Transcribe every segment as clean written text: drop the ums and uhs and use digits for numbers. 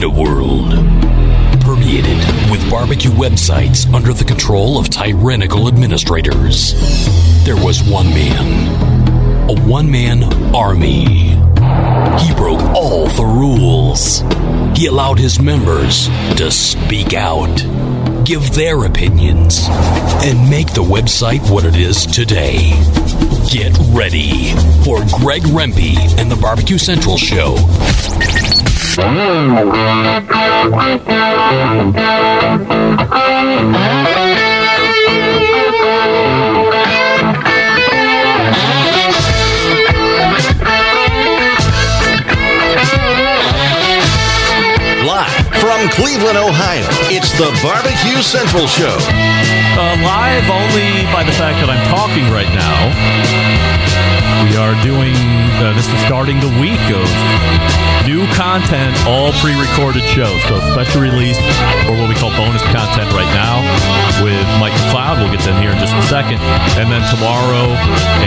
In a world permeated with barbecue websites under the control of tyrannical administrators, there was one man, a one-man army. He broke all the rules. He allowed his members to speak out, give their opinions, and make the website what it is today. Get ready for Greg Rempe and the Barbecue Central Show. Live from Cleveland, Ohio, it's the Barbecue Central Show. Live only by the fact that I'm talking right now. We are doing, this is starting the week of new content, all pre-recorded shows. So special release, or what we call bonus content right now with Mike McCloud. We'll get to him here in just a second. And then tomorrow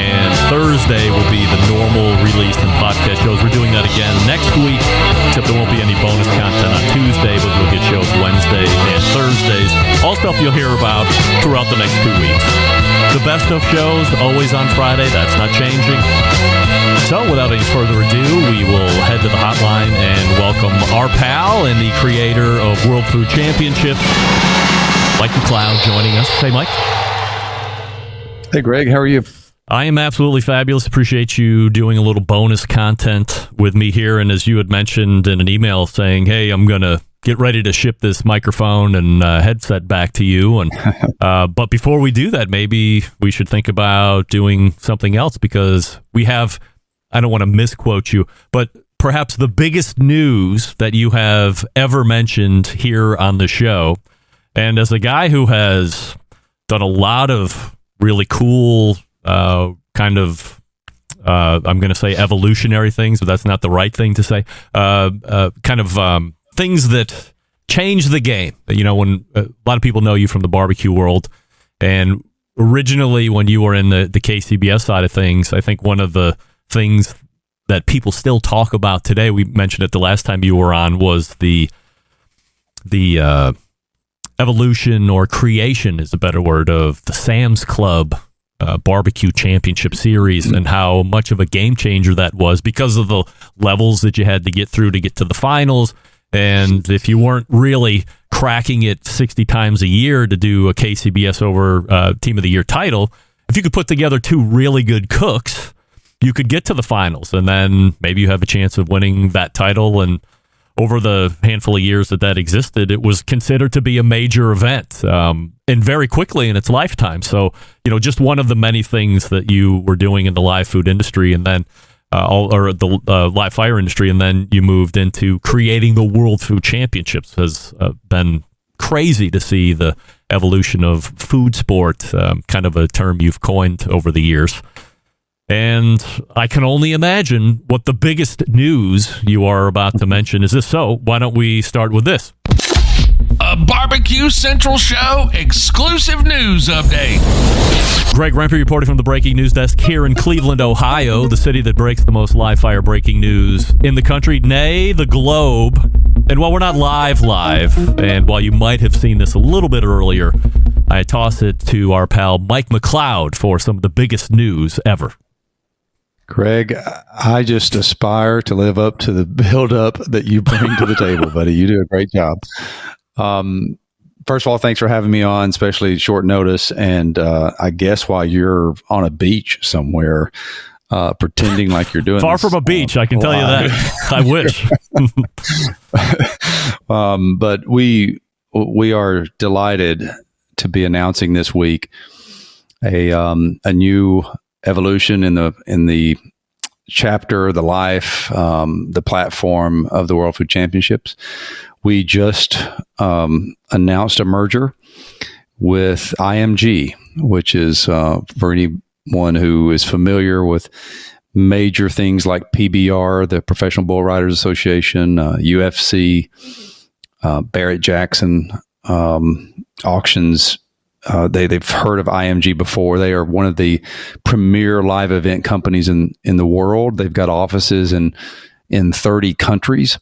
and Thursday will be the normal release and podcast shows. We're doing that again next week, except there won't be any bonus content on Tuesday, but we'll get shows Wednesday and Thursdays. All stuff you'll hear about throughout the next 2 weeks. The best of shows, always on Friday. That's not changing. So, without any further ado, we will head to the hotline and welcome our pal and the creator of World Food Championships, Mike McCloud, joining us. Hey, Mike. Hey, Greg. How are you? I am absolutely fabulous. Appreciate you doing a little bonus content with me here. And as you had mentioned in an email saying, hey, I'm going to get ready to ship this microphone and headset back to you. And but before we do that, maybe we should think about doing something else, because we have, I don't want to misquote you, but perhaps the biggest news that you have ever mentioned here on the show. And as a guy who has done a lot of really cool kind of, I'm going to say evolutionary things, but that's not the right thing to say, things that change the game. You know, when a lot of people know you from the barbecue world, and originally when you were in the KCBS side of things, I think one of the things that people still talk about today, we mentioned it the last time you were on, was the evolution, or creation is a better word, of the Sam's Club Barbecue Championship Series, and how much of a game changer that was because of the levels that you had to get through to get to the finals. And if you weren't really cracking it 60 times a year to do a KCBS over Team of the Year title, if you could put together two really good cooks, you could get to the finals, and then maybe you have a chance of winning that title. And over the handful of years that existed, it was considered to be a major event, and very quickly in its lifetime. So, you know, just one of the many things that you were doing in the live food industry, and then the live fire industry, and then you moved into creating the World Food Championships. Has been crazy to see the evolution of food sport, kind of a term you've coined over the years. And I can only imagine what the biggest news you are about to mention is. This, so why don't we start with this? A Barbecue Central Show exclusive news update. Greg Rempe reporting from the breaking news desk here in Cleveland, Ohio, the city that breaks the most live fire breaking news in the country, nay, the globe. And while we're not live, and while you might have seen this a little bit earlier, I toss it to our pal Mike McCloud for some of the biggest news ever. Greg, I just aspire to live up to the build-up that you bring to the table, buddy. You do a great job. First of all, thanks for having me on, especially short notice. And I guess while you're on a beach somewhere, pretending like you're doing far from a beach, I can tell you that. I wish. But we are delighted to be announcing this week a new evolution in the chapter, the life, the platform of the World Food Championships. We just announced a merger with IMG, which is for anyone who is familiar with major things like PBR, the Professional Bull Riders Association, UFC, Barrett-Jackson auctions. They've heard of IMG before. They are one of the premier live event companies in the world. They've got offices in 30 countries.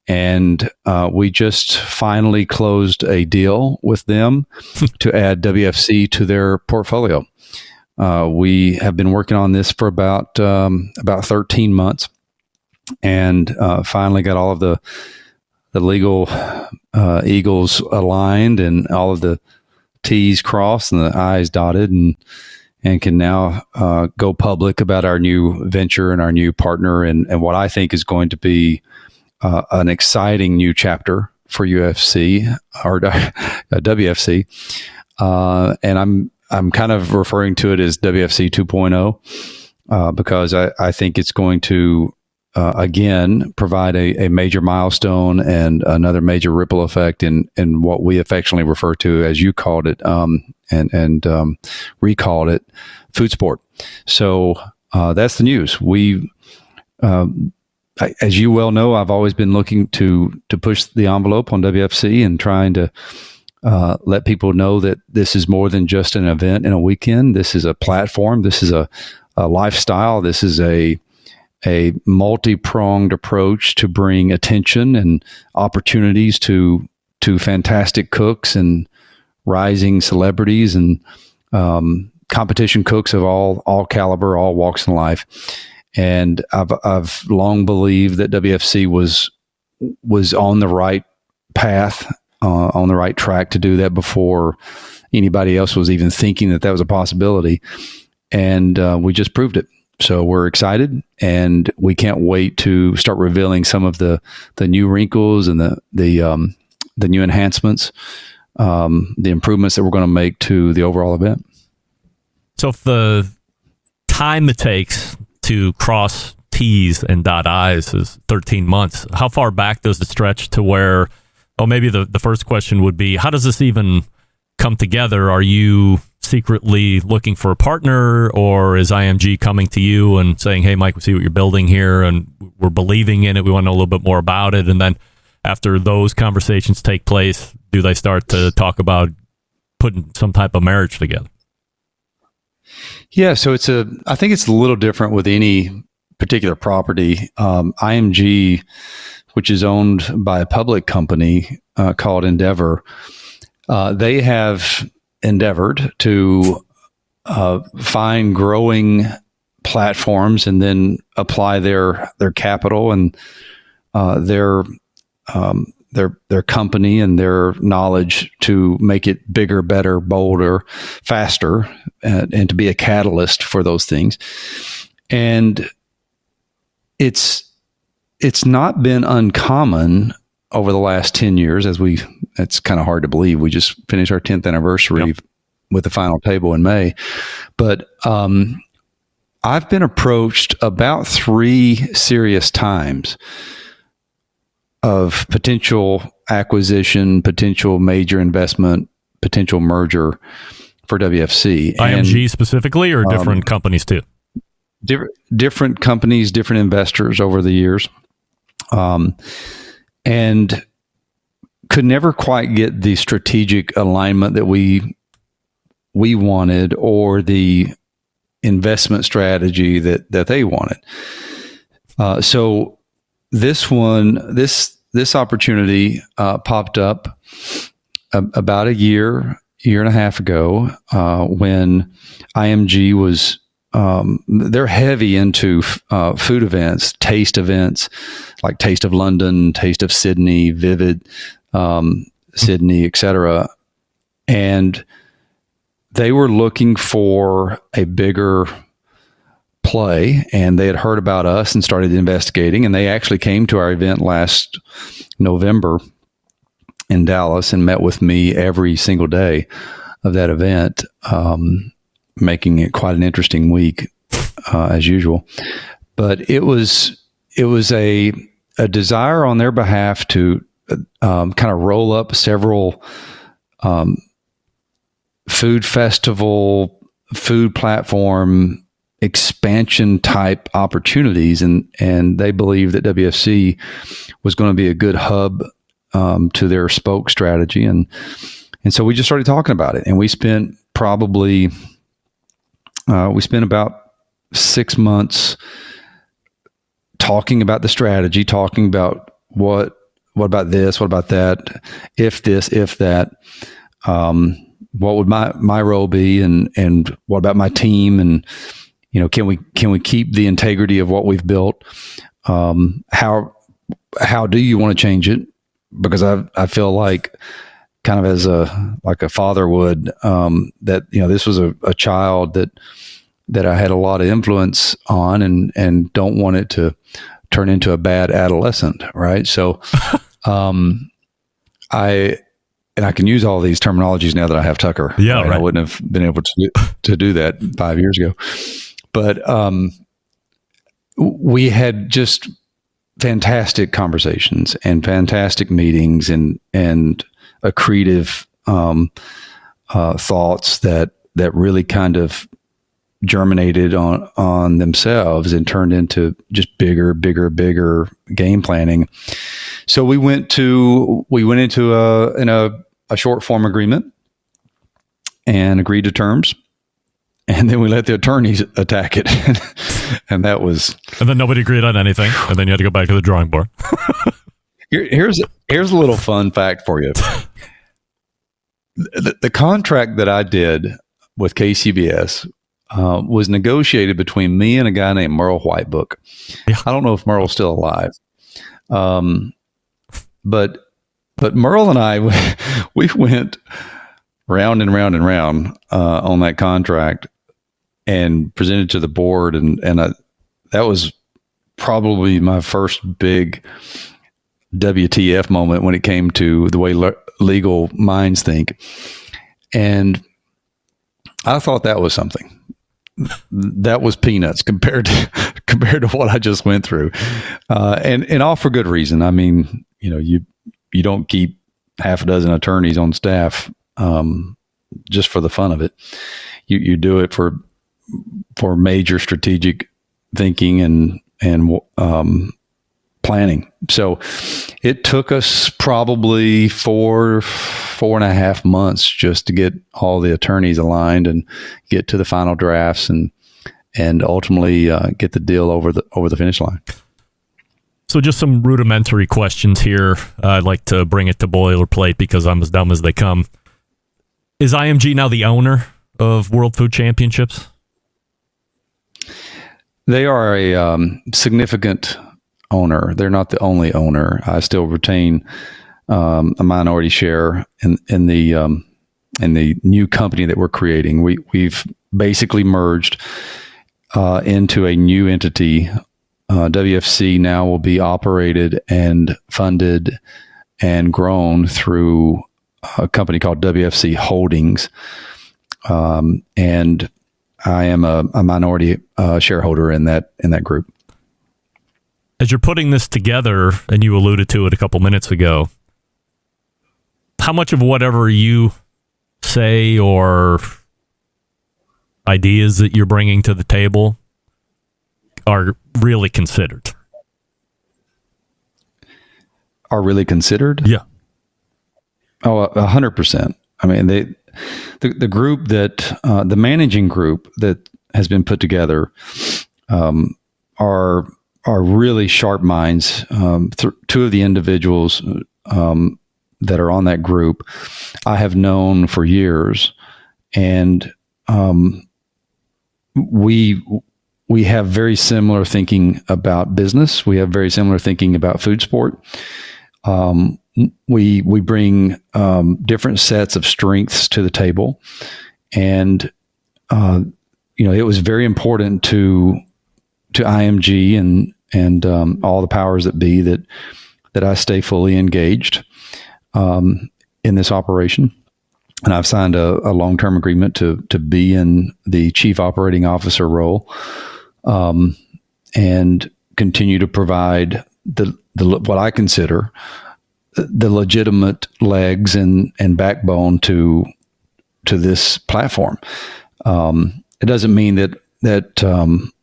And we just finally closed a deal with them to add WFC to their portfolio. We have been working on this for about 13 months, and finally got all of the legal Eagles aligned and all of the T's crossed and the I's dotted, and can now go public about our new venture and our new partner, and what I think is going to be an exciting new chapter for UFC or WFC. And I'm kind of referring to it as WFC 2.0 because I think it's going to again provide a major milestone and another major ripple effect in what we affectionately refer to, as you called it, and recalled it, food sport. So that's the news. As you well know, I've always been looking to push the envelope on WFC and trying to let people know that this is more than just an event in a weekend. This is a platform. This is a lifestyle. This is a multi-pronged approach to bring attention and opportunities to fantastic cooks and rising celebrities and competition cooks of all caliber, all walks in life. And I've long believed that WFC was on the right path, on the right track to do that before anybody else was even thinking that was a possibility. And we just proved it. So we're excited, and we can't wait to start revealing some of the new wrinkles and the new enhancements, the improvements that we're going to make to the overall event. So if the time it takes to cross T's and dot I's is 13 months, how far back does it stretch to where, maybe the first question would be, how does this even come together? Are you secretly looking for a partner, or is IMG coming to you and saying, hey, Mike, we see what you're building here and we're believing in it, we want to know a little bit more about it? And then after those conversations take place, do they start to talk about putting some type of marriage together? Yeah, so I think it's a little different with any particular property. IMG, which is owned by a public company called Endeavor, they have endeavored to find growing platforms and then apply their capital and their company and their knowledge to make it bigger, better, bolder, faster, and to be a catalyst for those things. And it's not been uncommon over the last 10 years, it's kind of hard to believe. We just finished our 10th anniversary with the final table in May. But I've been approached about 3 serious times of potential acquisition, potential major investment, potential merger for WFC. IMG specifically, or different companies too? Different companies, different investors over the years. And could never quite get the strategic alignment that we wanted, or the investment strategy that they wanted. So this opportunity popped up about a year and a half ago when IMG was they're heavy into food events, taste events, like Taste of London, Taste of Sydney, Vivid Sydney, etc. And they were looking for a bigger play, and they had heard about us and started investigating. And they actually came to our event last November in Dallas and met with me every single day of that event, making it quite an interesting week as usual. But it was a desire on their behalf to kind of roll up several food festival, food platform expansion type opportunities, and they believe that WFC was going to be a good hub to their spoke strategy, and so we just started talking about it, and we spent about 6 months talking about the strategy, talking about what what about this? What about that? If this, if that, what would my role be? And what about my team? And, can we keep the integrity of what we've built? How do you want to change it? Because I feel like, kind of as a father would, that, this was a child that I had a lot of influence on, and don't want it to turn into a bad adolescent. Right. So, I can use all these terminologies now that I have Tucker. Yeah. Right? Right. I wouldn't have been able to do that 5 years ago, but, we had just fantastic conversations and fantastic meetings and accretive thoughts that really kind of germinated on themselves and turned into just bigger game planning. So we went into a short form agreement and agreed to terms. And then we let the attorneys attack it. And that was... And then nobody agreed on anything. And then you had to go back to the drawing board. Here's a little fun fact for you. The contract that I did with KCBS was negotiated between me and a guy named Merle Whitebook. Yeah. I don't know if Merle's still alive. But Merle and I, we went round and round and round on that contract and presented to the board. And that was probably my first big WTF moment when it came to the way legal minds think. And I thought that was something. That was peanuts compared to what I just went through. And all for good reason. I mean, you don't keep half a dozen attorneys on staff just for the fun of it. You do it for major strategic thinking and planning. So it took us probably 4.5 months just to get all the attorneys aligned and get to the final drafts and ultimately get the deal over the finish line. So just some rudimentary questions here. I'd like to bring it to boilerplate because I'm as dumb as they come. Is IMG now the owner of World Food Championships? They are a significant owner. They're not the only owner. I still retain a minority share in the new company that we're creating. We've basically merged into a new entity. WFC now will be operated and funded and grown through a company called WFC Holdings, and I am a minority shareholder in that group. As you're putting this together, and you alluded to it a couple minutes ago, how much of whatever you say or ideas that you're bringing to the table are really considered? Are really considered? Yeah. Oh, 100%. I mean, the group that the managing group that has been put together are really sharp minds. Two of the individuals that are on that group I have known for years, and we have very similar thinking about business. We have very similar thinking about food sport. We bring different sets of strengths to the table, and it was very important to IMG and all the powers that be that I stay fully engaged in this operation. And I've signed a long-term agreement to be in the chief operating officer role, and continue to provide the what I consider the legitimate legs and backbone to this platform. It doesn't mean that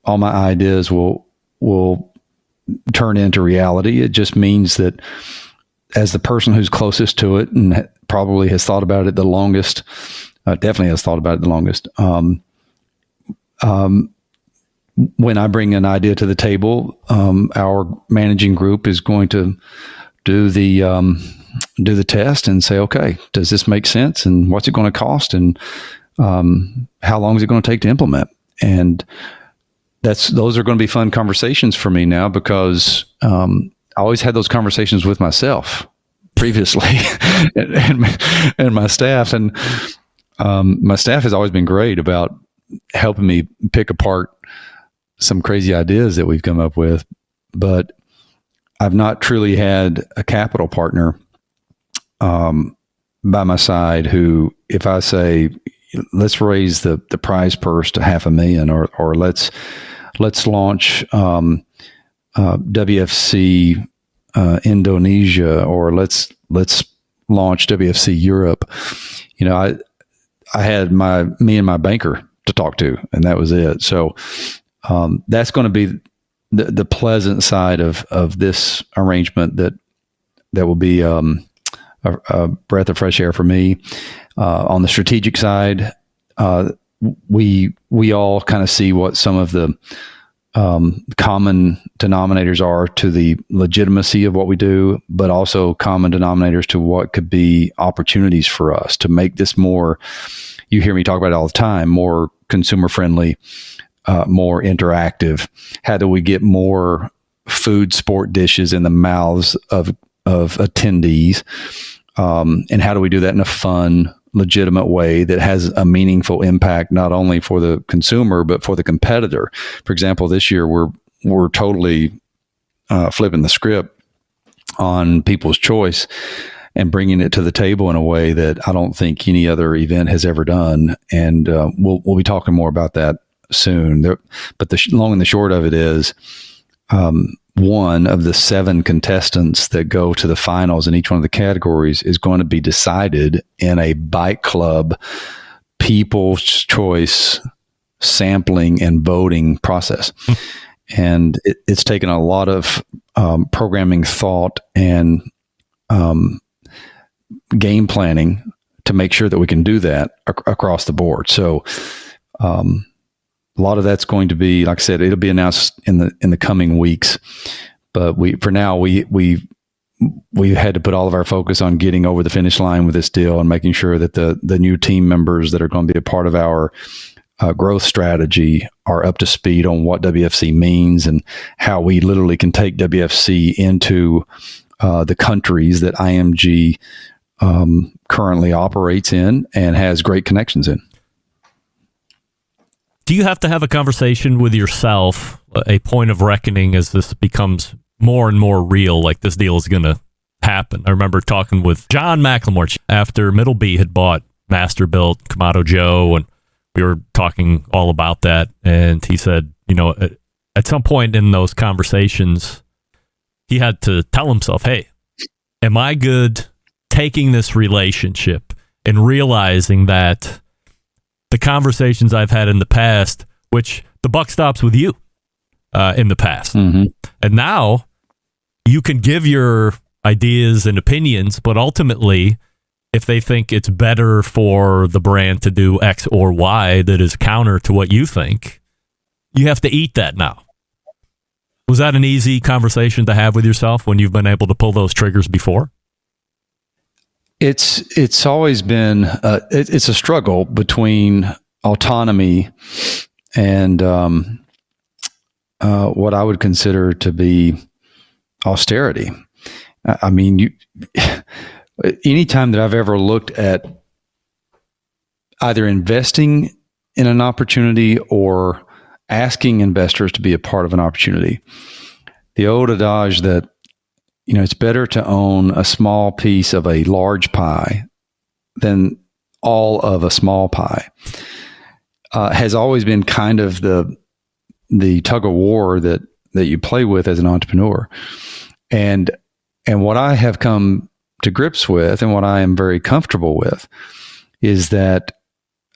all my ideas will turn into reality. It just means that as the person who's closest to it and probably has thought about it the longest, definitely has thought about it the longest. When I bring an idea to the table, our managing group is going to do the test and say, okay, does this make sense? And what's it going to cost? And how long is it going to take to implement? And those are going to be fun conversations for me now, because I always had those conversations with myself previously and my staff. And my staff has always been great about helping me pick apart some crazy ideas that we've come up with. But I've not truly had a capital partner by my side who, if I say, let's raise the prize purse to $500,000, or let's launch WFC Indonesia, or let's launch WFC Europe. I had me and my banker to talk to, and that was it. So that's going to be the pleasant side of this arrangement. That will be a breath of fresh air for me. On the strategic side, we all kind of see what some of the common denominators are to the legitimacy of what we do, but also common denominators to what could be opportunities for us to make this more, you hear me talk about it all the time, more consumer friendly, more interactive. How do we get more food sport dishes in the mouths of attendees? And how do we do that in a fun, legitimate way that has a meaningful impact, not only for the consumer, but for the competitor? For example, this year we're totally flipping the script on People's Choice and bringing it to the table in a way that I don't think any other event has ever done. And we'll be talking more about that soon. But the long and the short of it is, one of the 7 contestants that go to the finals in each one of the categories is going to be decided in a bike club People's Choice sampling and voting process. And it's taken a lot of programming thought and game planning to make sure that we can do that across the board. So a lot of that's going to be, like I said, it'll be announced in the coming weeks. But we had to put all of our focus on getting over the finish line with this deal and making sure that the new team members that are going to be a part of our growth strategy are up to speed on what WFC means and how we literally can take WFC into the countries that IMG currently operates in and has great connections in. Do you have to have a conversation with yourself, a point of reckoning, as this becomes more and more real, like this deal is going to happen? I remember talking with John McLemore after Middle B had bought Masterbuilt, Kamado Joe, and we were talking all about that. And he said, at some point in those conversations, he had to tell himself, hey, am I good taking this relationship and realizing that the conversations I've had in the past, which the buck stops with you in the past. Mm-hmm. And now you can give your ideas and opinions, but ultimately, if they think it's better for the brand to do X or Y that is counter to what you think, you have to eat that now. Was that an easy conversation to have with yourself when you've been able to pull those triggers before? It's always been it's a struggle between autonomy and what I would consider to be austerity. I mean, anytime that I've ever looked at either investing in an opportunity or asking investors to be a part of an opportunity, the old adage that it's better to own a small piece of a large pie than all of a small pie, has always been kind of the tug of war that you play with as an entrepreneur. And what I have come to grips with and what I am very comfortable with is that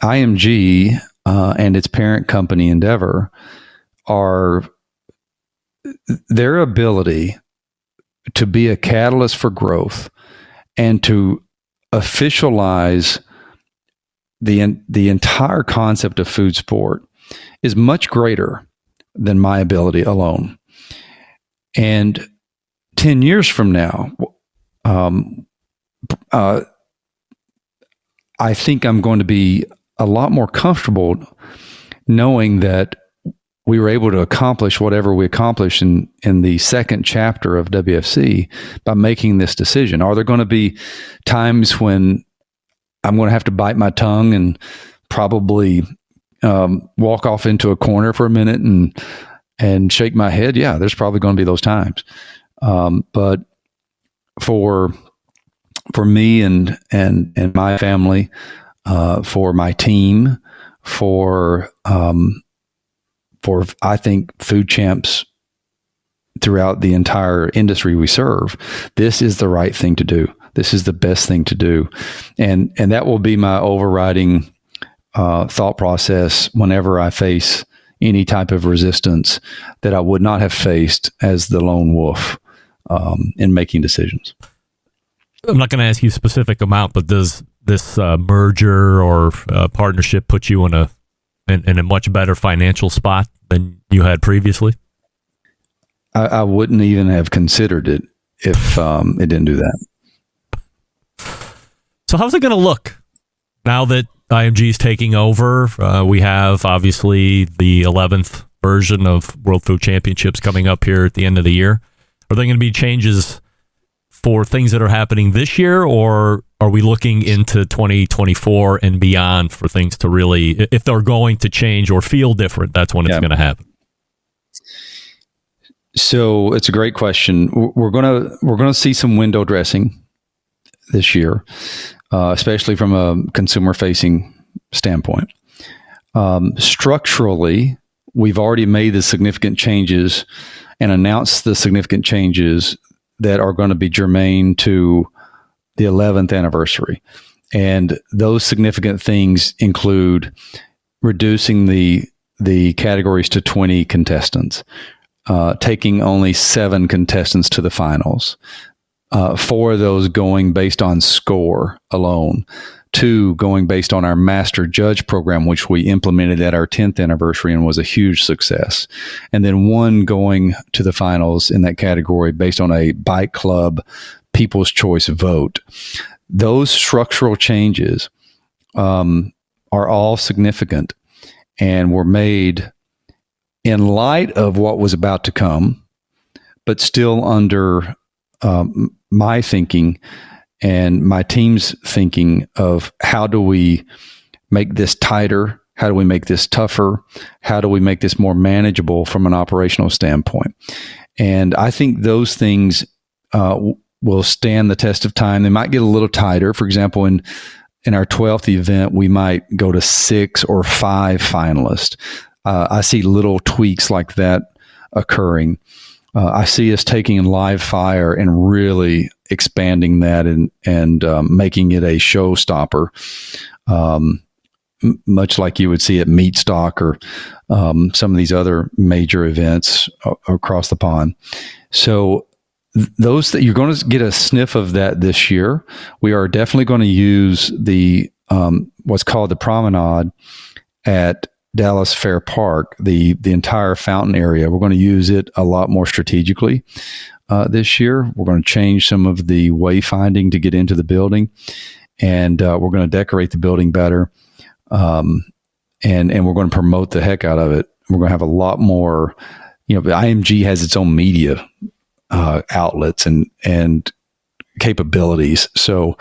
IMG and its parent company Endeavor are their ability to be a catalyst for growth and to officialize the entire concept of food sport is much greater than my ability alone. And 10 years from now, I think I'm going to be a lot more comfortable knowing that we were able to accomplish whatever we accomplished in the second chapter of WFC by making this decision. Are there going to be times when I'm going to have to bite my tongue and probably walk off into a corner for a minute and shake my head? Yeah, there's probably going to be those times. But for me and my family, for my team, for I think food champs throughout the entire industry we serve, this is the right thing to do. This is the best thing to do, and that will be my overriding thought process whenever I face any type of resistance that I would not have faced as the lone wolf in making decisions. I'm not going to ask you a specific amount, but does this merger or partnership put you in a much better financial spot than you had previously? I wouldn't even have considered it if it didn't do that. So how's it going to look now that IMG is taking over? We have obviously the 11th version of World Food Championships coming up here at the end of the year. Are there going to be changes for things that are happening this year, or are we looking into 2024 and beyond for things to really, if they're going to change or feel different, that's when it's going to happen? So it's a great question. We're gonna see some window dressing this year, especially from a consumer-facing standpoint. Structurally, we've already made the significant changes and announced the significant changes that are going to be germane to the 11th anniversary. And those significant things include reducing the categories to 20 contestants, taking only 7 contestants to the finals, 4 of those going based on score alone, 2 going based on our master judge program, which we implemented at our 10th anniversary and was a huge success. And then 1 going to the finals in that category based on a bike club people's choice vote. Those structural changes are all significant and were made in light of what was about to come, but still under my thinking and my team's thinking of how do we make this tighter? How do we make this tougher? How do we make this more manageable from an operational standpoint? And I think those things will stand the test of time. They might get a little tighter. For example, in our 12th event, we might go to 6 or 5 finalists. I see little tweaks like that occurring. I see us taking live fire and really expanding that and making it a showstopper, much like you would see at Meat Stock or some of these other major events across the pond. So those that you're going to get a sniff of that this year. We are definitely going to use the what's called the promenade at Dallas Fair Park, the entire fountain area. We're going to use it a lot more strategically this year. We're going to change some of the wayfinding to get into the building, and we're going to decorate the building better, and we're going to promote the heck out of it. We're going to have a lot more. The IMG has its own media outlets and capabilities, so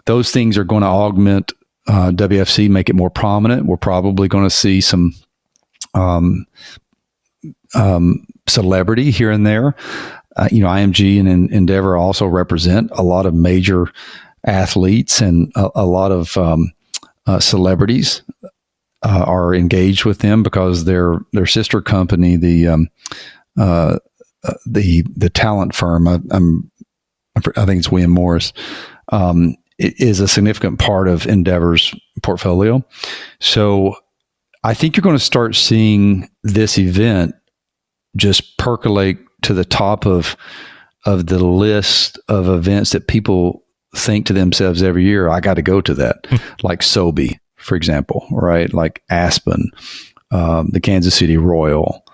those things are going to augment WFC, make it more prominent. We're probably going to see some celebrity here and there. IMG and Endeavor also represent a lot of major athletes, and a lot of celebrities are engaged with them because their sister company, the talent firm, I think it's William Morris, is a significant part of Endeavor's portfolio. So I think you're going to start seeing this event just percolate to the top of the list of events that people think to themselves every year, I got to go to that. Like Sobe, for example, right? Like Aspen, the Kansas City Royal,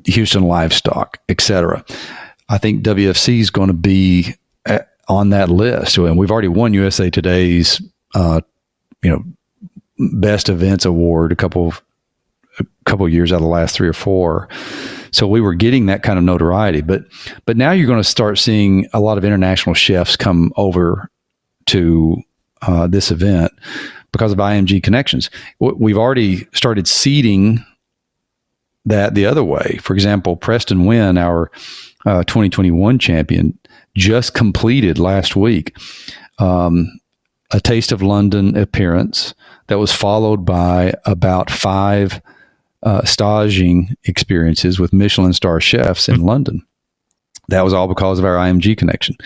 Houston Livestock, etc. I think WFC is going to be on that list. And we've already won USA Today's, best events award a couple years out of the last 3 or 4. So we were getting that kind of notoriety, but now you're going to start seeing a lot of international chefs come over to this event because of IMG connections. We've already started seeding that the other way. For example, Preston Wynn, our 2021 champion, just completed last week a Taste of London appearance that was followed by about 5 staging experiences with Michelin star chefs in London. That was all because of our IMG connection.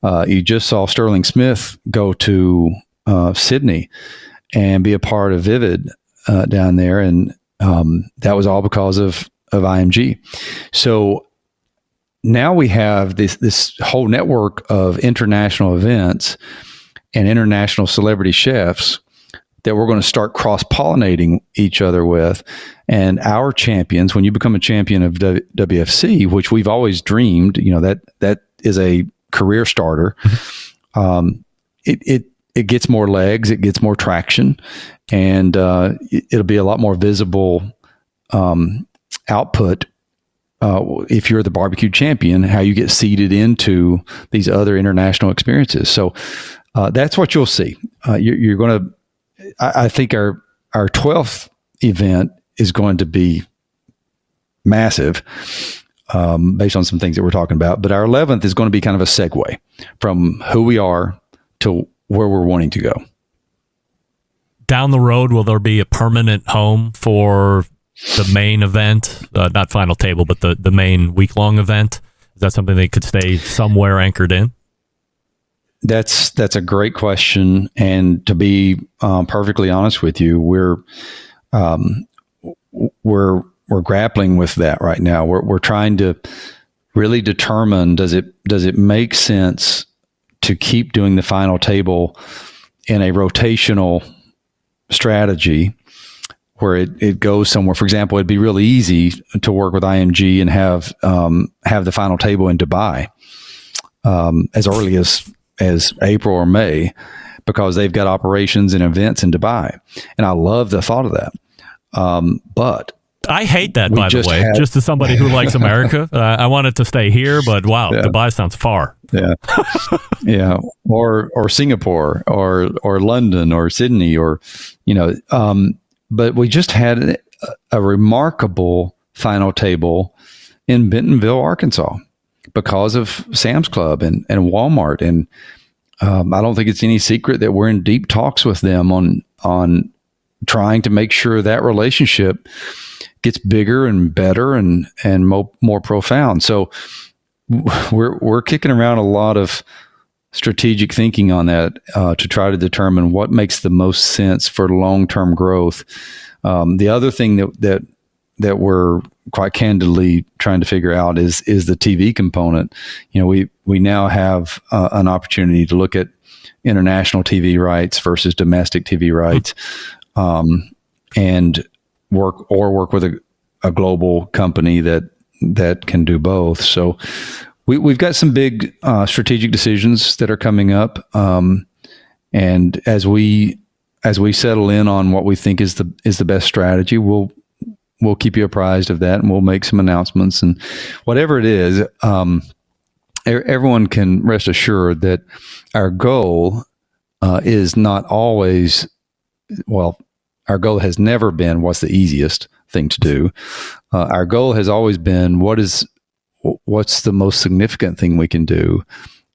You just saw Sterling Smith go to Sydney and be a part of Vivid down there, and that was all because of IMG. So now we have this whole network of international events and international celebrity chefs that we're going to start cross-pollinating each other with. And our champions, when you become a champion of WFC, which we've always dreamed, that is a career starter. It gets more legs, it gets more traction, and it'll be a lot more visible output if you're the barbecue champion, how you get seeded into these other international experiences. So that's what you'll see. You're going to, I think our 12th event is going to be massive based on some things that we're talking about. But our 11th is going to be kind of a segue from who we are to where we're wanting to go. Down the road, will there be a permanent home for the main event? Not final table, but the main week-long event? Is that something they could stay somewhere anchored in? That's a great question, and to be perfectly honest with you, we're grappling with that right now. We're trying to really determine, does it make sense to keep doing the final table in a rotational strategy where it goes somewhere. For example, it'd be really easy to work with IMG and have the final table in Dubai as early as April or May, because they've got operations and events in Dubai. And I love the thought of that. But I hate that, by the way, just as somebody who likes America. I want it to stay here, but wow, yeah. Dubai sounds far. Yeah. Yeah. Or Singapore or London or Sydney but we just had a remarkable final table in Bentonville, Arkansas, because of Sam's Club and Walmart. And I don't think it's any secret that we're in deep talks with them on trying to make sure that relationship gets bigger and better and more profound. So we're kicking around a lot of strategic thinking on that to try to determine what makes the most sense for long-term growth. The other thing that we're quite candidly trying to figure out is the TV component. We now have an opportunity to look at international TV rights versus domestic TV rights, and work with a global company that can do both. So we've got some big strategic decisions that are coming up, and as we settle in on what we think is the best strategy, we'll keep you apprised of that, and we'll make some announcements. And whatever it is, everyone can rest assured that our goal is not always, our goal has never been what's the easiest thing to do. Our goal has always been what's the most significant thing we can do.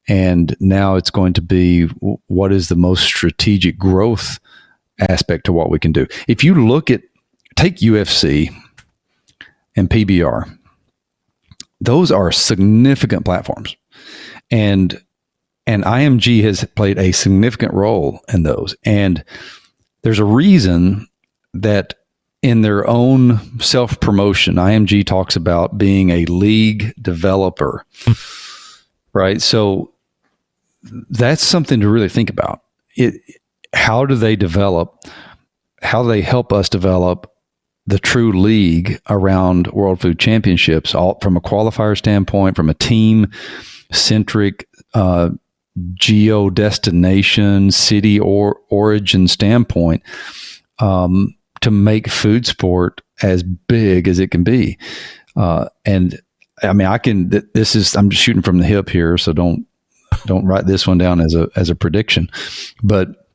And now it's going to be what is the most strategic growth aspect to what we can do. If you take UFC and PBR, those are significant platforms. And IMG has played a significant role in those. And there's a reason that in their own self-promotion, IMG talks about being a league developer, right? So that's something to really think about. How do they develop? How do they help us develop the true league around World Food Championships, all from a qualifier standpoint, from a team centric geo destination, city or origin standpoint, to make food sport as big as it can be. And I mean, I'm just shooting from the hip here, so don't write this one down as a prediction. But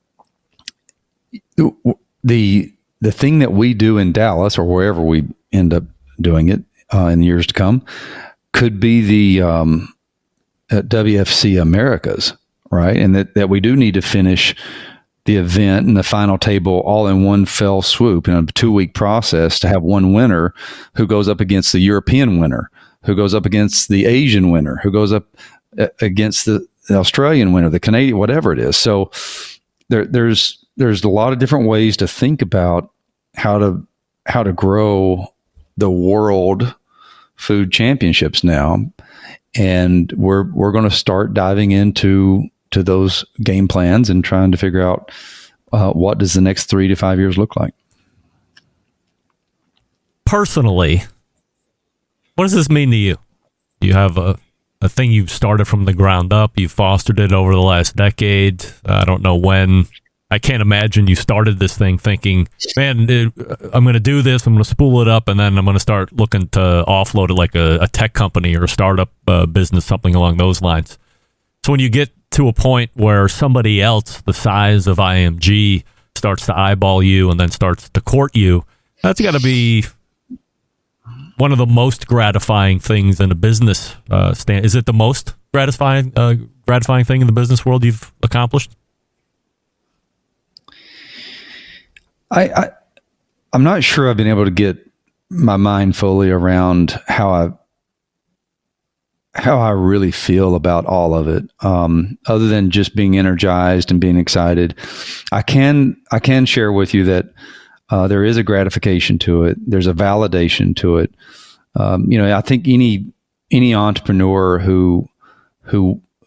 the thing that we do in Dallas or wherever we end up doing it in the years to come could be the WFC Americas, right? And that we do need to finish the event and the final table all in one fell swoop in a 2-week process to have one winner who goes up against the European winner, who goes up against the Asian winner, who goes up against the Australian winner, the Canadian, whatever it is. So there's a lot of different ways to think about how to grow the world food championships now. And we're going to start diving into those game plans and trying to figure out what does the next 3 to 5 years look like. Personally, what does this mean to you? You have a thing you've started from the ground up. You've fostered it over the last decade. I don't know when. I can't imagine you started this thing thinking, man, I'm going to do this. I'm going to spool it up, and then I'm going to start looking to offload it like a tech company or a startup business, something along those lines. So when you get to a point where somebody else the size of IMG starts to eyeball you and then starts to court you, that's got to be one of the most gratifying things in a business stand. Is it the most gratifying thing in the business world you've accomplished? I'm not sure I've been able to get my mind fully around how I really feel about all of it. Other than just being energized and being excited, I can share with you that there is a gratification to it. There's a validation to it. I think any entrepreneur who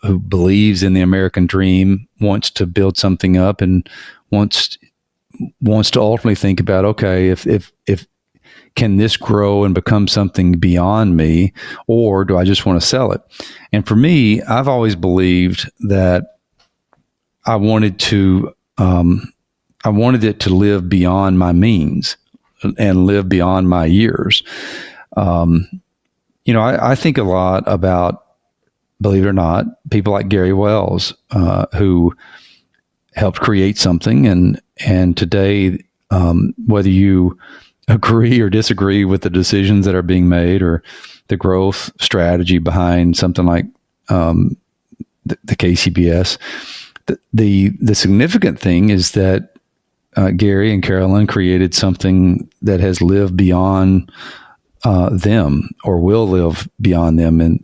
believes in the American dream wants to build something up and wants to ultimately think about, okay, if can this grow and become something beyond me, or do I just want to sell it? And for me, I've always believed that I wanted it to live beyond my means and live beyond my years. I think a lot about, believe it or not, people like Gary Wells, who helped create something. And today, whether you agree or disagree with the decisions that are being made or the growth strategy behind something like the KCBS, the significant thing is that Gary and Carolyn created something that has lived beyond them or will live beyond them in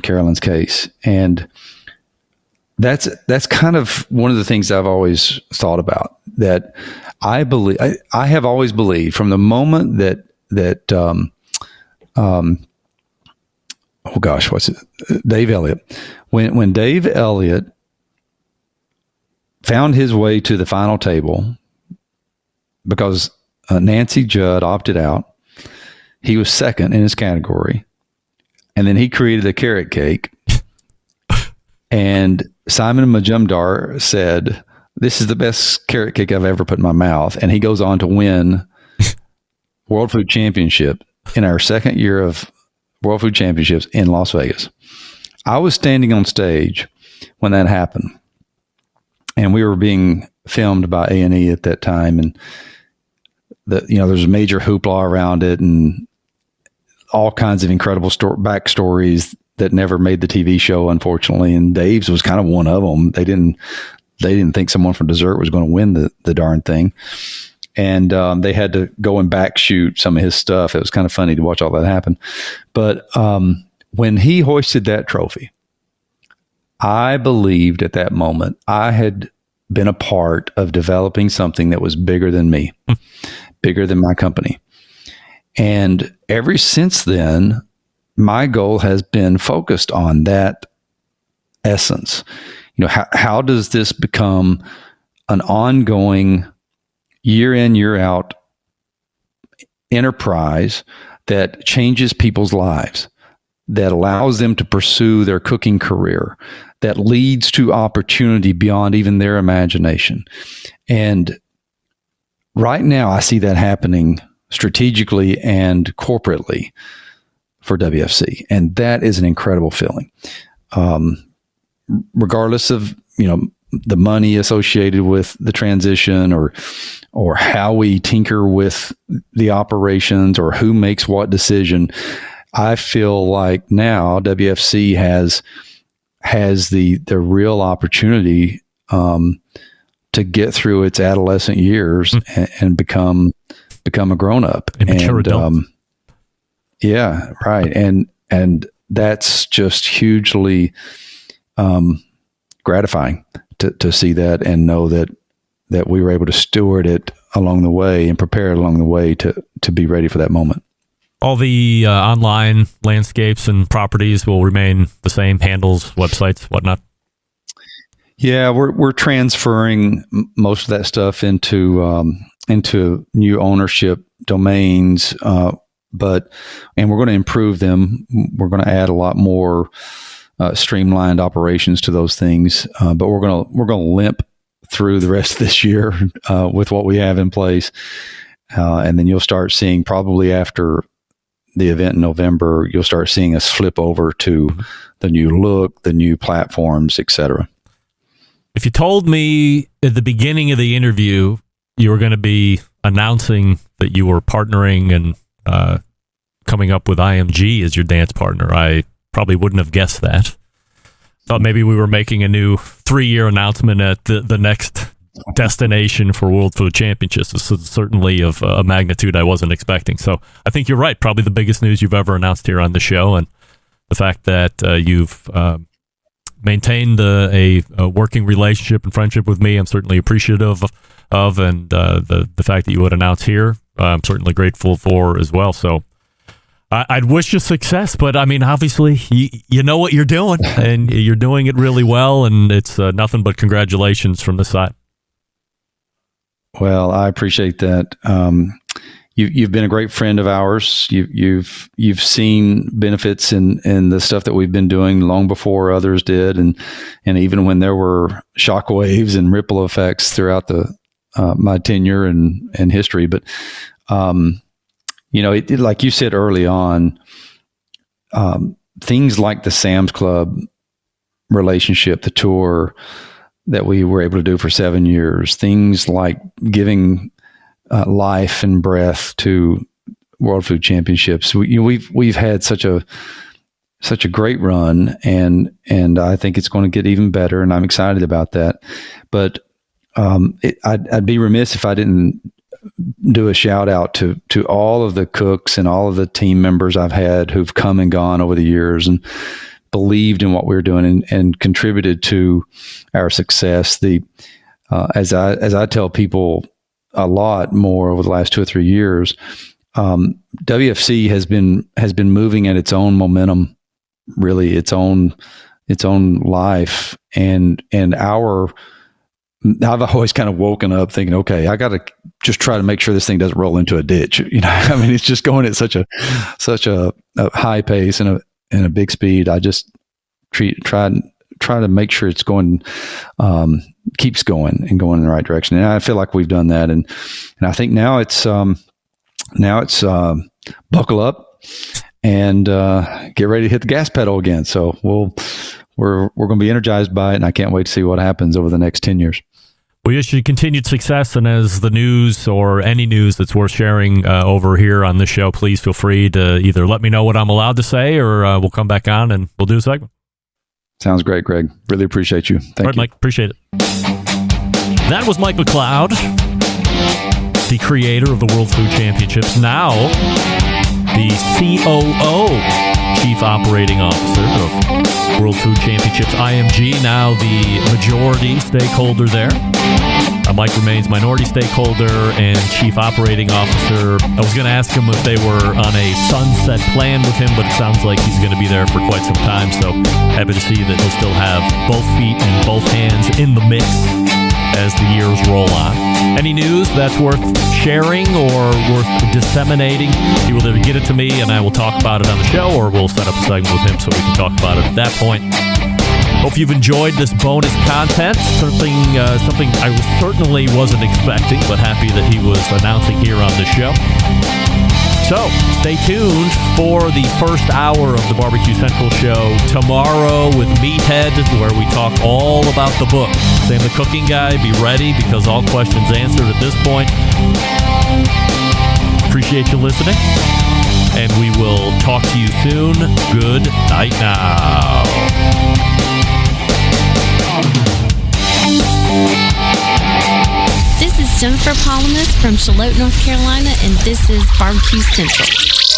Carolyn's case. And that's kind of one of the things I've always thought about, that I believe, I have always believed from the moment that Dave Elliott, when Dave Elliott found his way to the final table because Nancy Judd opted out, he was second in his category, and then he created a carrot cake. And Simon Majumdar said, "This is the best carrot cake I've ever put in my mouth." And he goes on to win World Food Championship in our second year of World Food Championships in Las Vegas. I was standing on stage when that happened, and we were being filmed by A&E at that time. And there's a major hoopla around it and all kinds of incredible backstories that never made the TV show, unfortunately. And Dave's was kind of one of them. They didn't think someone from Dessert was going to win the darn thing. And they had to go and back shoot some of his stuff. It was kind of funny to watch all that happen. But when he hoisted that trophy, I believed at that moment I had been a part of developing something that was bigger than me, bigger than my company. And ever since then, my goal has been focused on that essence. How does this become an ongoing, year in, year out enterprise that changes people's lives, that allows them to pursue their cooking career, that leads to opportunity beyond even their imagination. And right now, I see that happening strategically and corporately for WFC. And that is an incredible feeling. Regardless of, the money associated with the transition or how we tinker with the operations or who makes what decision, I feel like now WFC has the real opportunity to get through its adolescent years and become a grown up and mature adult. Yeah, right. And that's just hugely gratifying to see that and know that we were able to steward it along the way and prepare it along the way to be ready for that moment. All the online landscapes and properties will remain the same, handles, websites, whatnot? Yeah, we're transferring most of that stuff into new ownership domains, and we're going to improve them. We're going to add a lot more streamlined operations to those things, but we're going to limp through the rest of this year with what we have in place, and then you'll start seeing, probably after the event in November, you'll start seeing us flip over to the new look, the new platforms, etc. If you told me at the beginning of the interview you were going to be announcing that you were partnering and coming up with IMG as your dance partner, I probably wouldn't have guessed that. Thought maybe we were making a new 3-year announcement at the next destination for World Food Championships. This is certainly of a magnitude I wasn't expecting. So I think you're right. Probably the biggest news you've ever announced here on the show, and the fact that you've maintained a working relationship and friendship with me, I'm certainly appreciative of, and the fact that you would announce here, I'm certainly grateful for as well. So I'd wish you success, but I mean, obviously, you know what you're doing, and you're doing it really well, and it's nothing but congratulations from this side. Well, I appreciate that. You've been a great friend of ours. You've seen benefits in the stuff that we've been doing long before others did, and even when there were shockwaves and ripple effects throughout my tenure and history. But like you said early on, things like the Sam's Club relationship, the tour that we were able to do for 7 years, things like giving life and breath to World Food Championships. We've had such a great run, and I think it's going to get even better, and I'm excited about that. But I'd be remiss if I didn't do a shout out to all of the cooks and all of the team members I've had who've come and gone over the years and believed in what we were doing and contributed to our success. As I tell people a lot more over the last 2 or 3 years, WFC has been moving at its own momentum, really its own life, and I've always kind of woken up thinking, okay, I got to just try to make sure this thing doesn't roll into a ditch. I mean, it's just going at such a high pace and a big speed. I just try to make sure it's going, keeps going and going in the right direction. And I feel like we've done that. And I think now it's buckle up and get ready to hit the gas pedal again. So we're going to be energized by it, and I can't wait to see what happens over the next 10 years. We wish you continued success, and as the news or any news that's worth sharing over here on this show, please feel free to either let me know what I'm allowed to say, or we'll come back on and we'll do a segment. Sounds great, Greg. Really appreciate you. Thank you. Mike. Appreciate it. That was Mike McCloud, the creator of the World Food Championships, now the COO, Chief Operating Officer of World Food Championships IMG, now the majority stakeholder there. Mike remains minority stakeholder and Chief Operating Officer. I was going to ask him if they were on a sunset plan with him, but it sounds like he's going to be there for quite some time, so happy to see that he'll still have both feet and both hands in the mix as the years roll on. Any news that's worth sharing or worth disseminating, he will either get it to me and I will talk about it on the show, or we'll set up a segment with him so we can talk about it at that point. Hope you've enjoyed this bonus content. Something I certainly wasn't expecting, but happy that he was announcing here on the show. So, stay tuned for the first hour of the Barbecue Central show tomorrow with Meathead, where we talk all about the book. Sam the Cooking Guy, be ready because all questions answered at this point. Appreciate you listening, and we will talk to you soon. Good night now. This is Jennifer Palamas from Charlotte, North Carolina, and this is Barbecue Central.